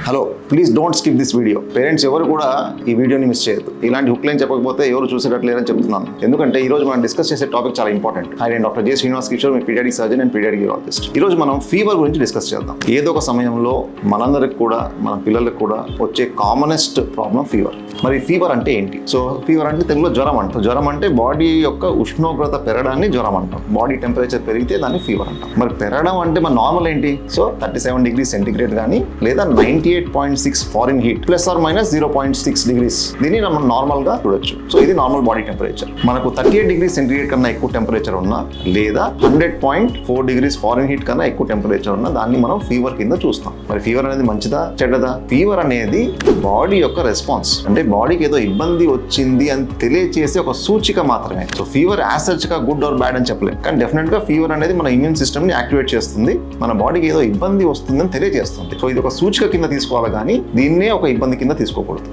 Hello please don't skip this video. Parents ఎవరు కూడా ఈ వీడియోని మిస్ చేయొద్దు. ఇలాంటి హుక్ లైన్ చెప్పకపోతే ఎవరు చూసేటట్లేరని చెప్తున్నాను. ఎందుకంటే ఈ రోజు మనం డిస్కస్ చేసే టాపిక్ చాలా ఇంపార్టెంట్. నేను డాక్టర్ జె శ్రీనివాస్ కిషోర్, మీ paediatric surgeon and paediatric urologist. ఈ రోజు మనం ఫీవర్ గురించి డిస్కస్ చేద్దాం. ఏదో ఒక సమయంలో మనందరికి కూడా మన పిల్లలకు కూడా వచ్చే కామనెస్ట్ ప్రాబ్లం ఫీవర్. మరి ఫీవర్ అంటే ఏంటి? సో ఫీవర్ అంటే తెలుగులో జ్వరం అంటాం. జ్వరం అంటే బాడీ యొక్క ఉష్ణోగ్రత పెరగడాన్ని జ్వరం అంటాం. బాడీ టెంపరేచర్ పెరిగితే దాన్ని ఫీవర్ అంటాం. మరి పెరగడం అంటే మన నార్మల్ ఏంటి? సో 37 డిగ్రీ సెంటిగ్రేడ్ కానీ లేదా 98.6 Fahrenheit plus or minus 0.6 degrees, దీన్ని మనం నార్మల్ గా చూడొచ్చు. సో ఇది నార్మల్ బాడీ టెంపరేచర్. మనకు 38 డిగ్రీ సెంటిగ్రేడ్ కన్నా ఎక్కువ టెంపరేచర్ ఉన్నా లేదా 100.4 డిగ్రీస్ ఫారెన్ హీట్ కన్నా ఎక్కువ టెంపరేచర్ ఉన్నా దాన్ని మనం ఫీవర్ కింద చూస్తాం. మరి ఫీవర్ అనేది మంచిదా చెడ్డదా? ఫీవర్ అనేది బాడీ యొక్క రెస్పాన్స్, అంటే బాడీకి ఏదో ఇబ్బంది వచ్చింది అని తెలియచేసే ఒక సూచిక మాత్రమే. సో ఫీవర్ యాజ్ సచ్ గా గుడ్ ఆర్ బ్యాడ్ అని చెప్పలేం, కానీ డెఫినెట్ గా ఫీవర్ అనేది మన ఇమ్యూన్ సిస్టమ్ ని యాక్టివేట్ చేస్తుంది, మన బాడీకి ఏదో ఇబ్బంది వస్తుందని తెలియజేస్తుంది. సో ఇది ఒక సూచిక కింద తీసుకోవాలి కానీ దీన్నే ఒక ఇబ్బంది కింద తీసుకోకూడదు.